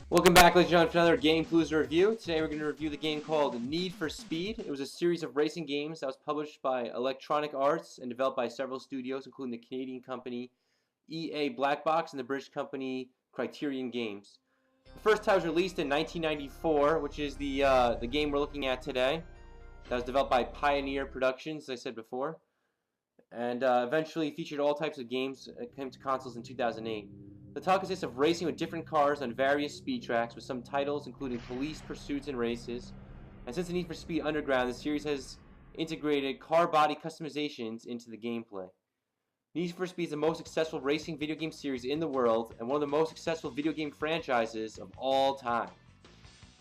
Welcome back, ladies and gentlemen, to another Gaming Palooza review. Today we're going to review the game called Need for Speed. It was a series of racing games that was published by Electronic Arts and developed by several studios, including the Canadian company EA Black Box and the British company Criterion Games. The first title was released in 1994, which is the game we're looking at today. That was developed by Pioneer Productions, as I said before, and eventually featured all types of games. It came to consoles in 2008. The title consists of racing with different cars on various speed tracks, with some titles including police pursuits and races. And since the Need for Speed Underground, the series has integrated car body customizations into the gameplay. Need for Speed is the most successful racing video game series in the world, and one of the most successful video game franchises of all time.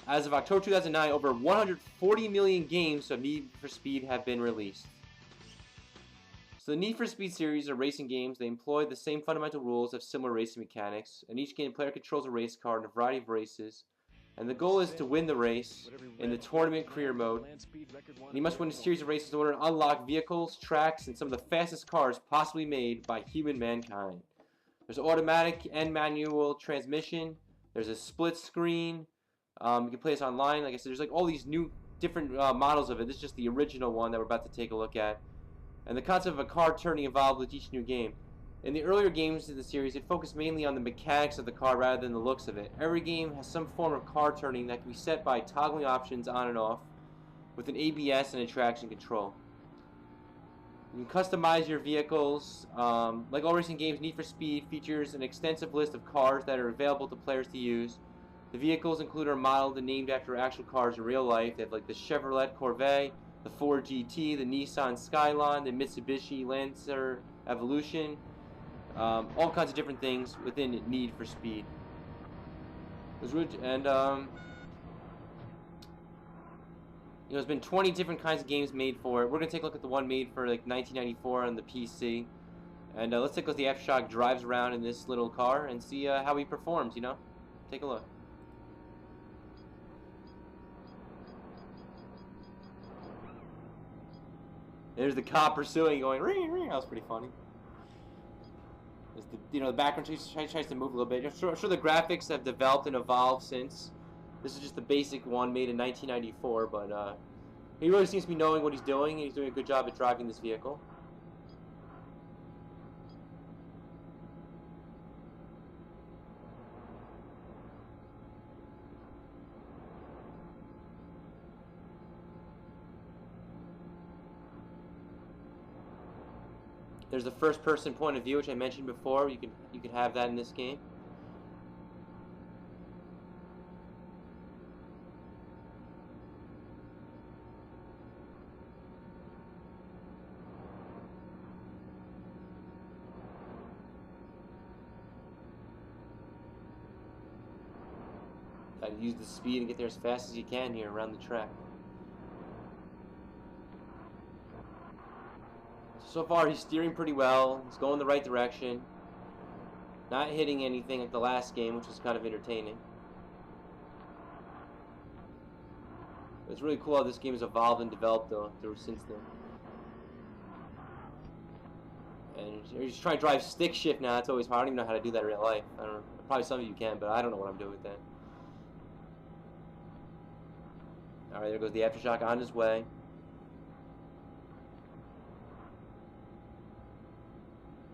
As of October 2009, over 140 million games of Need for Speed have been released. So the Need for Speed series are racing games. They employ the same fundamental rules of similar racing mechanics. In each game, the player controls a race car in a variety of races, and the goal is to win the race in the tournament career mode. And you must win a series of races in order to unlock vehicles, tracks, and some of the fastest cars possibly made by human mankind. There's automatic and manual transmission. There's a split screen. You can play this online. Like I said, there's like all these new different models of it. This is just the original one that we're about to take a look at. And the concept of a car turning evolved with each new game. In the earlier games in the series, it focused mainly on the mechanics of the car rather than the looks of it. Every game has some form of car turning that can be set by toggling options on and off with an ABS and a traction control. You can customize your vehicles. Like all racing games, Need for Speed features an extensive list of cars that are available to players to use. The vehicles included are modeled and named after actual cars in real life. They have like the Chevrolet Corvette, the Ford GT, the Nissan Skyline, the Mitsubishi Lancer Evolution, all kinds of different things within Need for Speed. There's been 20 different kinds of games made for it. We're gonna take a look at the one made for like 1994 on the PC, and let's take a look at the Aftershock drives around in this little car and see how he performs. Take a look. There's the cop pursuing, going ring ring. That was pretty funny. There's the background tries to move a little bit. I'm sure the graphics have developed and evolved since. This is just the basic one made in 1994, but he really seems to be knowing what he's doing, and he's doing a good job at driving this vehicle. There's the first-person point of view, which I mentioned before. You can have that in this game. Got to use the speed and get there as fast as you can here around the track. So far, he's steering pretty well. He's going the right direction. Not hitting anything like the last game, which was kind of entertaining. It's really cool how this game has evolved and developed, though, since then. And you're just trying to drive stick shift now. It's always hard. I don't even know how to do that in real life. I don't know. Probably some of you can, but I don't know what I'm doing with that. Alright, there goes the Aftershock on his way.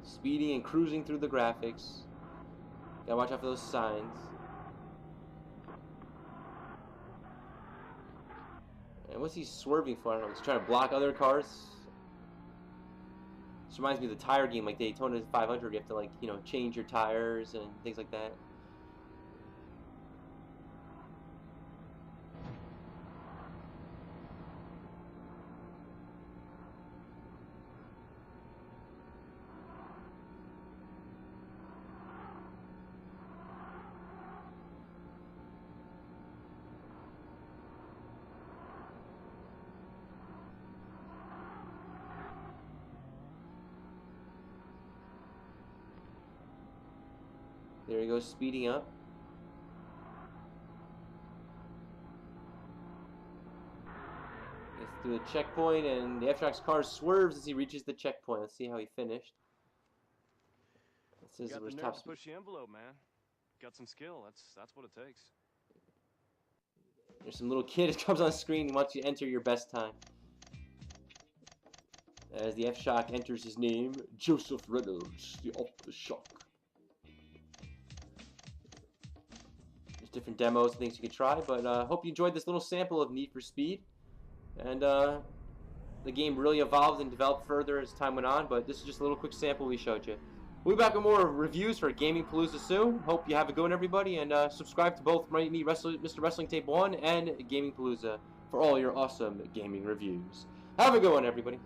Speeding and cruising through the graphics. Gotta watch out for those signs. And what's he swerving for? I don't know. He's trying to block other cars. This reminds me of the tire game, like Daytona 500. You have to, like, change your tires and things like that. There he goes, speeding up. Gets through the checkpoint, and the Aftershock's car swerves as he reaches the checkpoint. Let's see how he finished. It says it was top speed. Push the envelope, man. Got some skill. That's what it takes. There's some little kid that comes on the screen and wants you to enter your best time. As the Aftershock enters his name, Joseph Reynolds, the Aftershock. There's different demos and things you can try, but hope you enjoyed this little sample of Need for Speed. And the game really evolved and developed further as time went on, but this is just a little quick sample we showed you. We'll be back with more reviews for Gaming Palooza soon. Hope you have a good one, everybody, and subscribe to both Mr. Wrestling Tape 1 and Gaming Palooza for all your awesome gaming reviews. Have a good one, everybody.